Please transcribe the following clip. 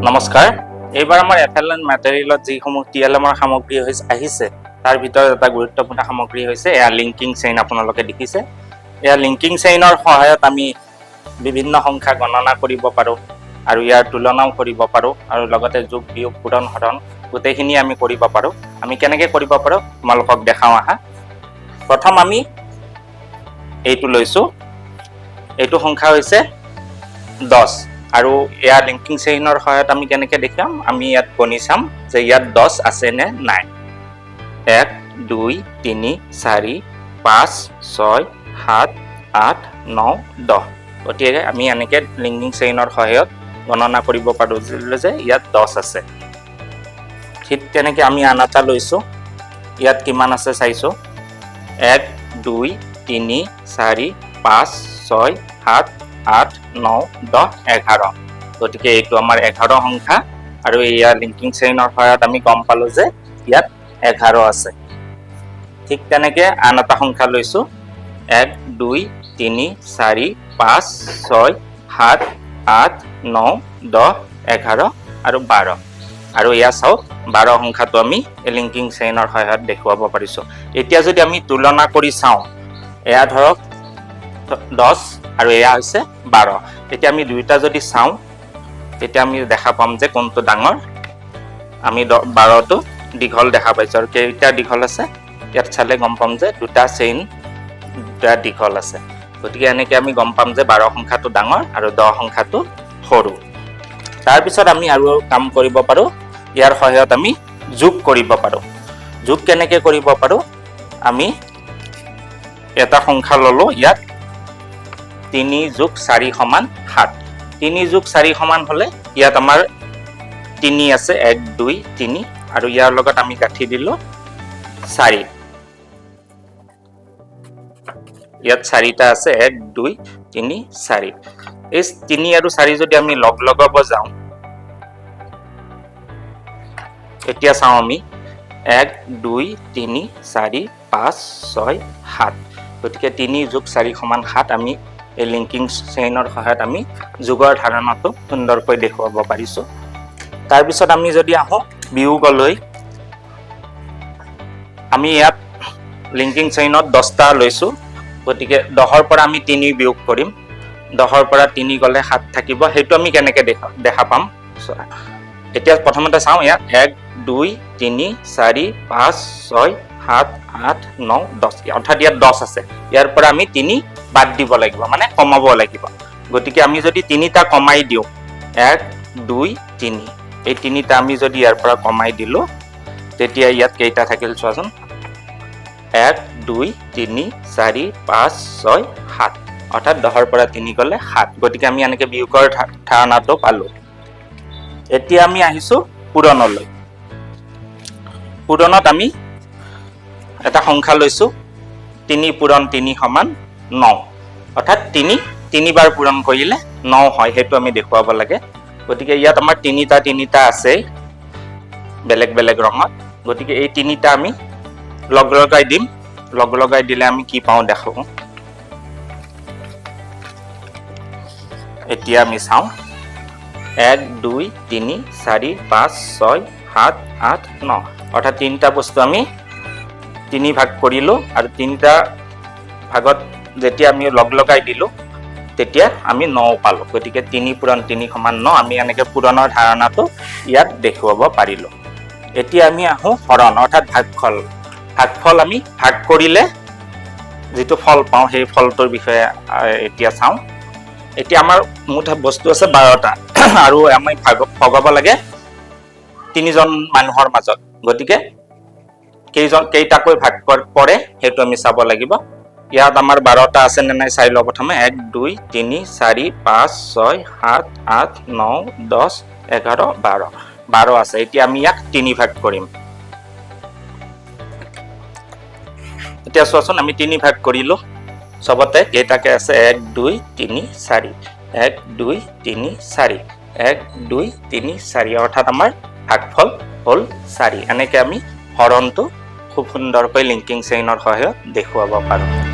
নমস্কাৰ এইবাৰ আমাৰ এফএলএন ম্যাটেৰিয়েলত যিসমূহ টিএলএমৰ সামগ্ৰী আহিছে তাৰ ভিতৰত এটা গুৰুত্বপূৰ্ণ সামগ্ৰী হৈছে এয়া লিংকিং চেইন আপোনালোকে দেখিছে এয়া লিংকিং চেইনৰ সহায়ত আমি বিভিন্ন সংখ্যা গণনা কৰিব পাৰো আৰু ইয়াৰ তুলনাও কৰিব পাৰো আৰু লগতে যোগ বিয়োগ পূৰণ হৰণ গোটেইখিনি আমি কৰিব পাৰো আমি কেনেকৈ কৰিব পাৰো তোমালোকক দেখাও আহা প্ৰথম আমি এইটো লৈছো এইটো সংখ্যা হৈছে 10 আৰু এয়া লিংকিং চেইনৰ সহায়ত আমি কেনেকৈ দেখাম আমি ইয়াত গণি চাম যে ইয়াত 10 আছে নে নাই 1 2 3 4 5 6 7 8 9 10 গতিকে আমি এনেকৈ লিংকিং চেইনৰ সহায়ত গণনা কৰিব পাৰো যে ইয়াত 10 আছে ঠিক তেনেকৈ আমি আন এটা লৈছো ইয়াত কিমান আছে চাইছো 1 2 3 4 5 6 7 8 9 10 11 গতিকে এইটো আমাৰ 11 সংখ্যা আৰু এয়া লিংকিং চেইনৰ সহায়ত আমি গম পালো যে ইয়াত 11 আছে ঠিক তেনেকৈ আন এটা সংখ্যা লৈছো 1 2 3 4 5 6 7 8 9 10 11 আৰু 12 আৰু এয়া চাওক 12 সংখ্যাটো আমি লিংকিং চেইনৰ সহায়ত দেখুৱাব পাৰিছো এতিয়া যদি আমি তুলনা কৰি চাওঁ এয়া ধৰক 10 আৰু এয়া হৈছে 12 এতিয়া আমি দুইটা যদি চাওঁ তেতিয়া আমি দেখা পাম যে কোনটো ডাঙৰ আমি 12টো দীঘল দেখা পাইছো আৰু কেইটা দীঘল আছে ইয়াত চালে গম পাম যে দুটা চেইন দুটা দীঘল আছে গতিকে এনেকৈ আমি গম পাম যে 12 সংখ্যাটো ডাঙৰ আৰু 10 সংখ্যাটো সৰু তাৰ পিছত আমি আৰু কাম কৰিব পাৰো ইয়াৰ সহায়ত আমি যোগ কৰিব পাৰো যোগ কেনেকৈ কৰিব পাৰো আমি এটা সংখ্যা ললো ইয়াত 3 যোগ 4 সমান 7 3 যোগ 4 সমান হলে ইয়াত আমাৰ 3 আছে 1 2 3 আৰু ইয়াৰ লগত আমি গাঁঠি দিলো 4 ইয়াত 4টা আছে 1 2 3 4 এই 3 আৰু 4 যদি আমি লগ লগাব যাওঁ এতিয়া চাওঁ আমি 1 2 3 4 5 6 7 গতিকে 3 যোগ 4 সমান 7 আমি এই লিংকিং চেইনৰ সহায়ত আমি যোগৰ ধাৰণাটো সুন্দৰকৈ দেখুৱাব পাৰিছো তাৰ পিছত আমি যদি আহো বিয়োগলৈ আমি ইয়াত লিংকিং চেইনত 10টা লৈছো গতিকে 10ৰ পৰা আমি 3 বিয়োগ কৰিম 10ৰ পৰা 3 গলে 7 থাকিব হেতু আমি কেনেকৈ দেখা পাম এতিয়া প্ৰথমতে চাওঁ ইয়াত 1 2 3 4 5 6 7 8 9 10 অৰ্থাৎ ইয়াত 10 আছে ইয়াৰ পৰা আমি 3 বাদ দিব লাগিব মানে কমাব লাগিব গতিকে আমি যদি 3টা কমাই দিও 1 2 3 এই 3টা আমি যদি ইয়াৰ পৰা কমাই দিলো তেতিয়া ইয়াত কেইটা থাকিল চোৱাচোন 1 2 3 4 5 6 7 অৰ্থাৎ 10ৰ পৰা 3 গলে 7 গতিকে আমি এনেকৈ বিয়োগৰ ধাৰণাটো পালো এতিয়া আমি আহিছো পূৰণলৈ পূৰণত আমি এটা সংখ্যা লৈছো 3 পূৰণ 3 সমান 9 অৰ্থাৎ 3 বাৰ পূৰণ কৰিলে 9 হয় হেতু আমি দেখুৱাব লাগে গতিকে ইয়াত আমাৰ 3টা আছে বেলেগ বেলেগ ৰঙত গতিকে এই 3টা আমি লগ লগাই দিলে আমি কি পাওঁ দেখো এতিয়া আমি চাওঁ 1 2 3 4 5 6 7 8 9 অৰ্থাৎ 3টা বস্তু আমি 3 ভাগ কৰিলো আৰু 3টা ভাগত যেতিয়া আমি লগ লগাই দিলো তেতিয়া আমি 9 পালো গতিকে 3 পূৰণ 3 সমান 9 আমি এনেকৈ পূৰণৰ ধাৰণাটো ইয়াত দেখুৱাব পাৰিলো এতিয়া আমি আহো হৰণ অৰ্থাৎ ভাগফল আমি ভাগ কৰিলে যেটো ফল পাওঁ সেই ফলটোৰ বিষয়ে এতিয়া চাওঁ এতিয়া আমাৰ মুঠ বস্তু আছে 12টা আৰু আমি ভগাব লাগে 3জন মানুহৰ মাজত গতিকে কেইটাকৈ ভাগ পৰে হেতু আমি চাব লাগিব ইয়াত আমাৰ 12টা আছে নে নাই চাই লওঁ প্ৰথমে 1 2 3 4 5 6 7 8 9 10 11 12 আছে এতিয়া আমি ইয়াক 3 ভাগ কৰিম এতিয়া চোৱাচোন আমি 3 ভাগ কৰিলো সবতে কেইটাকে আছে 1 2 3 4 1 2 3 4 1 2 3 4 অৰ্থাৎ আমাৰ ভাগফল হ'ল 4 এনেকৈ আমি হৰণটো খুব সুন্দৰকৈ লিংকিং চেইনৰ সহায়ত দেখুৱাব পাৰোঁ